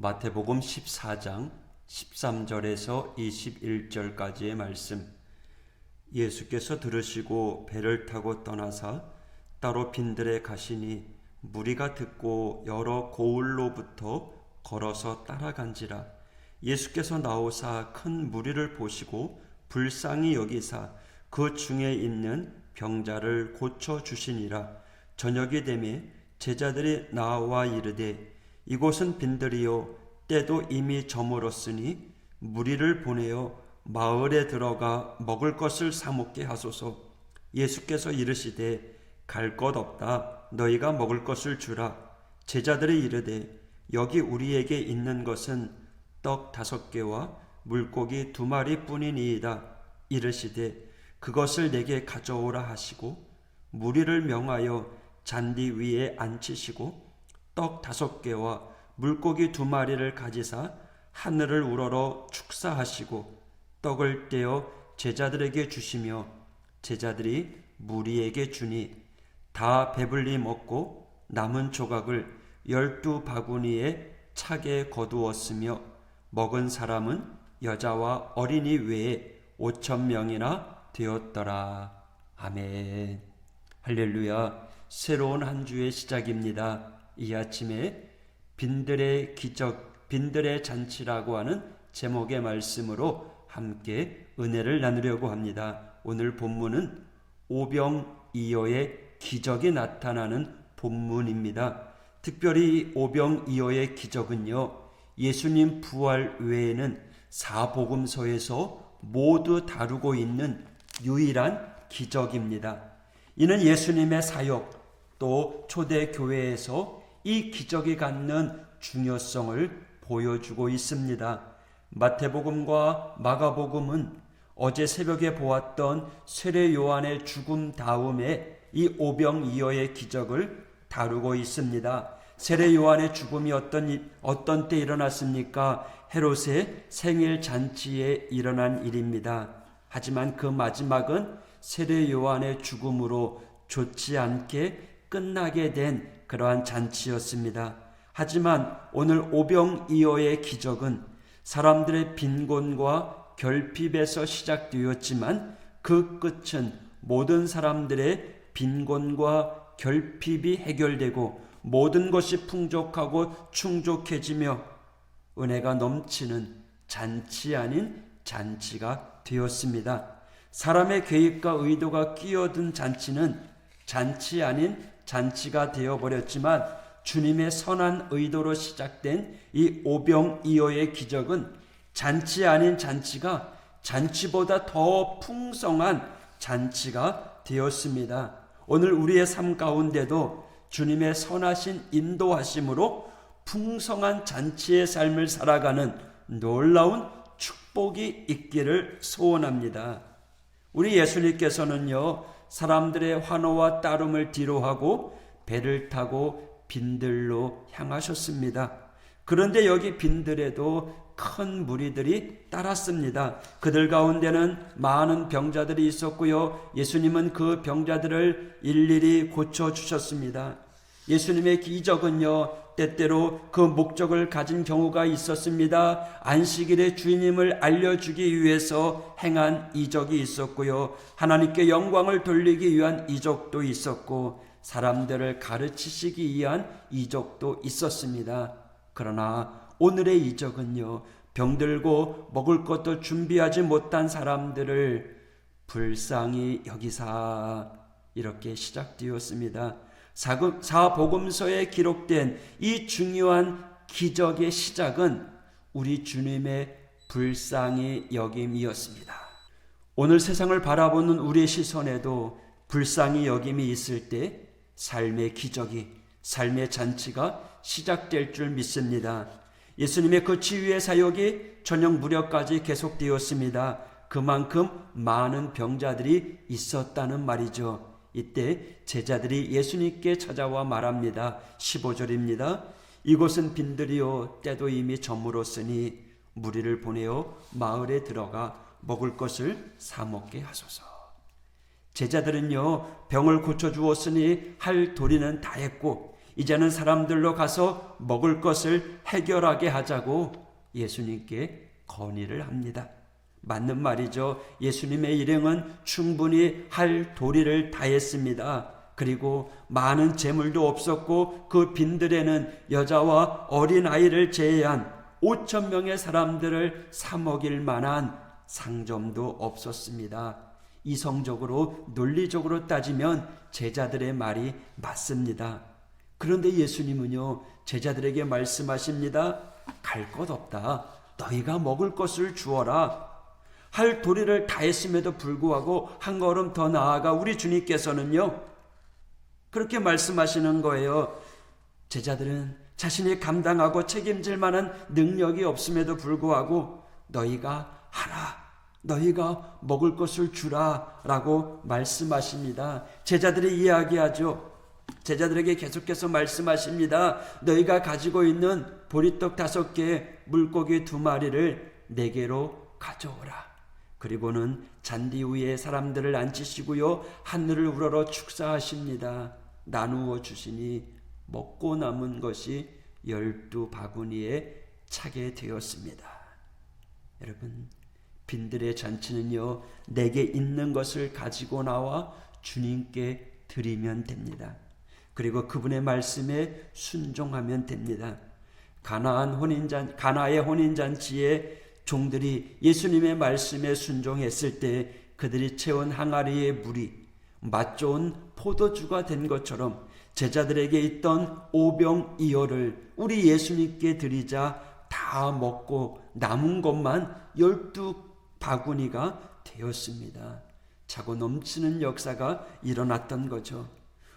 마태복음 14장 13절에서 21절까지의 말씀. 예수께서 들으시고 배를 타고 떠나사 따로 빈들에 가시니 무리가 듣고 여러 고을로부터 걸어서 따라간지라. 예수께서 나오사 큰 무리를 보시고 불쌍히 여기사 그 중에 있는 병자를 고쳐 주시니라. 저녁이 되매 제자들이 나와 이르되 이곳은 빈들이요 때도 이미 저물었으니 무리를 보내어 마을에 들어가 먹을 것을 사 먹게 하소서. 예수께서 이르시되 갈 것 없다. 너희가 먹을 것을 주라. 제자들이 이르되 여기 우리에게 있는 것은 떡 5개와 물고기 2마리 뿐이니이다. 이르시되 그것을 내게 가져오라 하시고 무리를 명하여 잔디 위에 앉히시고 떡 5개와 물고기 2마리를 가지사 하늘을 우러러 축사하시고 떡을 떼어 제자들에게 주시며 제자들이 무리에게 주니 다 배불리 먹고 남은 조각을 12바구니에 차게 거두었으며 먹은 사람은 여자와 어린이 외에 5,000명이나 되었더라. 아멘. 할렐루야. 새로운 한 주의 시작입니다. 이 아침에 빈들의 기적, 빈들의 잔치라고 하는 제목의 말씀으로 함께 은혜를 나누려고 합니다. 오늘 본문은 오병이어의 기적이 나타나는 본문입니다. 특별히 오병이어의 기적은요, 예수님 부활 외에는 사복음서에서 모두 다루고 있는 유일한 기적입니다. 이는 예수님의 사역 또 초대교회에서 이 기적이 갖는 중요성을 보여주고 있습니다. 마태복음과 마가복음은 어제 새벽에 보았던 세례 요한의 죽음 다음에 이 오병이어의 기적을 다루고 있습니다. 세례 요한의 죽음이 어떤 때 일어났습니까? 헤롯의 생일 잔치에 일어난 일입니다. 하지만 그 마지막은 세례 요한의 죽음으로 좋지 않게 끝나게 된 그러한 잔치였습니다. 하지만 오늘 오병이어의 기적은 사람들의 빈곤과 결핍에서 시작되었지만 그 끝은 모든 사람들의 빈곤과 결핍이 해결되고 모든 것이 풍족하고 충족해지며 은혜가 넘치는 잔치 아닌 잔치가 되었습니다. 사람의 계획과 의도가 끼어든 잔치는 잔치 아닌 잔치가 되어버렸지만 주님의 선한 의도로 시작된 이 오병이어의 기적은 잔치 아닌 잔치가 잔치보다 더 풍성한 잔치가 되었습니다. 오늘 우리의 삶 가운데도 주님의 선하신 인도하심으로 풍성한 잔치의 삶을 살아가는 놀라운 축복이 있기를 소원합니다. 우리 예수님께서는요, 사람들의 환호와 따름을 뒤로하고 배를 타고 빈들로 향하셨습니다. 그런데 여기 빈들에도 큰 무리들이 따랐습니다. 그들 가운데는 많은 병자들이 있었고요, 예수님은 그 병자들을 일일이 고쳐주셨습니다. 예수님의 기적은요, 때때로 그 목적을 가진 경우가 있었습니다. 안식일의 주님을 알려주기 위해서 행한 이적이 있었고요, 하나님께 영광을 돌리기 위한 이적도 있었고, 사람들을 가르치시기 위한 이적도 있었습니다. 그러나 오늘의 이적은요, 병들고 먹을 것도 준비하지 못한 사람들을 불쌍히 여기사 이렇게 시작되었습니다. 사복음서에 기록된 이 중요한 기적의 시작은 우리 주님의 불쌍히 여김이었습니다. 오늘 세상을 바라보는 우리의 시선에도 불쌍히 여김이 있을 때 삶의 기적이, 삶의 잔치가 시작될 줄 믿습니다. 예수님의 그 치유의 사역이 저녁 무렵까지 계속되었습니다. 그만큼 많은 병자들이 있었다는 말이죠. 이때 제자들이 예수님께 찾아와 말합니다. 15절입니다. 이곳은 빈들이요 때도 이미 저물었으니 무리를 보내어 마을에 들어가 먹을 것을 사 먹게 하소서. 제자들은요, 병을 고쳐주었으니 할 도리는 다 했고 이제는 사람들로 가서 먹을 것을 해결하게 하자고 예수님께 건의를 합니다. 맞는 말이죠. 예수님의 일행은 충분히 할 도리를 다했습니다. 그리고 많은 재물도 없었고 그 빈들에는 여자와 어린아이를 제외한 5,000명의 사람들을 사 먹일 만한 상점도 없었습니다. 이성적으로 논리적으로 따지면 제자들의 말이 맞습니다. 그런데 예수님은요, 제자들에게 말씀하십니다. 갈 것 없다. 너희가 먹을 것을 주어라. 할 도리를 다했음에도 불구하고 한 걸음 더 나아가 우리 주님께서는요, 그렇게 말씀하시는 거예요. 제자들은 자신이 감당하고 책임질 만한 능력이 없음에도 불구하고 너희가 하라. 너희가 먹을 것을 주라 라고 말씀하십니다. 제자들이 이야기하죠. 제자들에게 계속해서 말씀하십니다. 너희가 가지고 있는 보리떡 5개, 물고기 2마리를 내게로 가져오라. 그리고는 잔디 위에 사람들을 앉히시고요, 하늘을 우러러 축사하십니다. 나누어 주시니 먹고 남은 것이 12바구니에 차게 되었습니다. 여러분, 빈들의 잔치는요, 내게 있는 것을 가지고 나와 주님께 드리면 됩니다. 그리고 그분의 말씀에 순종하면 됩니다. 가나의 혼인잔치에 종들이 예수님의 말씀에 순종했을 때 그들이 채운 항아리의 물이 맛 좋은 포도주가 된 것처럼 제자들에게 있던 오병이어를 우리 예수님께 드리자 다 먹고 남은 것만 12바구니가 되었습니다. 차고 넘치는 역사가 일어났던 거죠.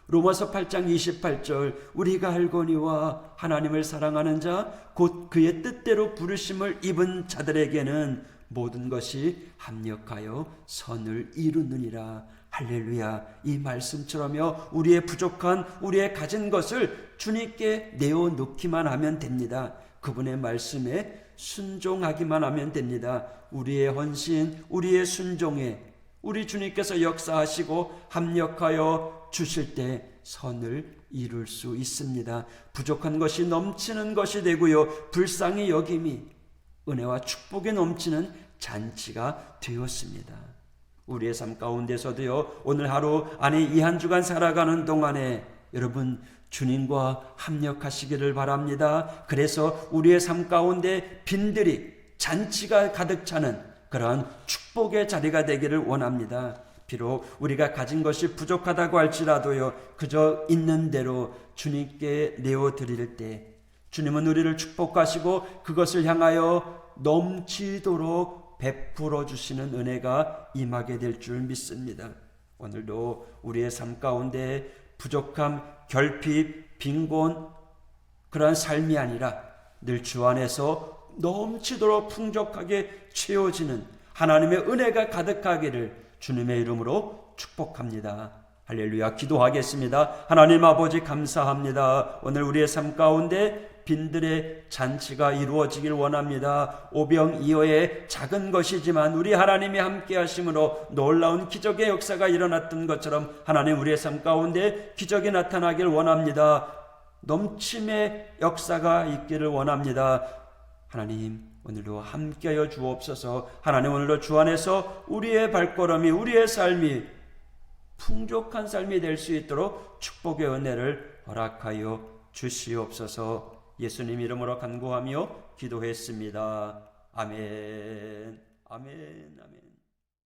로마서 8장 28절 우리가 알거니와 하나님을 사랑하는 자 곧 그의 뜻대로 부르심을 입은 자들에게는 모든 것이 합력하여 선을 이루느니라. 할렐루야. 이 말씀처럼요, 우리의 부족한, 우리의 가진 것을 주님께 내어놓기만 하면 됩니다. 그분의 말씀에 순종하기만 하면 됩니다. 우리의 헌신, 우리의 순종에 우리 주님께서 역사하시고 합력하여 주실 때 선을 이룰 수 있습니다. 부족한 것이 넘치는 것이 되고요, 불쌍히 여김이 은혜와 축복에 넘치는 잔치가 되었습니다. 우리의 삶 가운데서도요, 오늘 하루 안에 이 한 주간 살아가는 동안에 여러분 주님과 합력하시기를 바랍니다. 그래서 우리의 삶 가운데 빈들이 잔치가 가득 차는 그러한 축복의 자리가 되기를 원합니다. 비록 우리가 가진 것이 부족하다고 할지라도요, 그저 있는 대로 주님께 내어드릴 때 주님은 우리를 축복하시고 그것을 향하여 넘치도록 베풀어 주시는 은혜가 임하게 될 줄 믿습니다. 오늘도 우리의 삶 가운데 부족함, 결핍, 빈곤 그러한 삶이 아니라 늘 주 안에서 넘치도록 풍족하게 채워지는 하나님의 은혜가 가득하기를 주님의 이름으로 축복합니다. 할렐루야. 기도하겠습니다. 하나님 아버지 감사합니다. 오늘 우리의 삶 가운데 빈들의 잔치가 이루어지길 원합니다. 오병이어의 작은 것이지만 우리 하나님이 함께 하심으로 놀라운 기적의 역사가 일어났던 것처럼 하나님 우리의 삶 가운데 기적이 나타나길 원합니다. 넘침의 역사가 있기를 원합니다. 하나님 오늘도 함께하여 주옵소서. 하나님 오늘도 주 안에서 우리의 발걸음이 우리의 삶이 풍족한 삶이 될 수 있도록 축복의 은혜를 허락하여 주시옵소서. 예수님 이름으로 간구하며 기도했습니다. 아멘. 아멘. 아멘.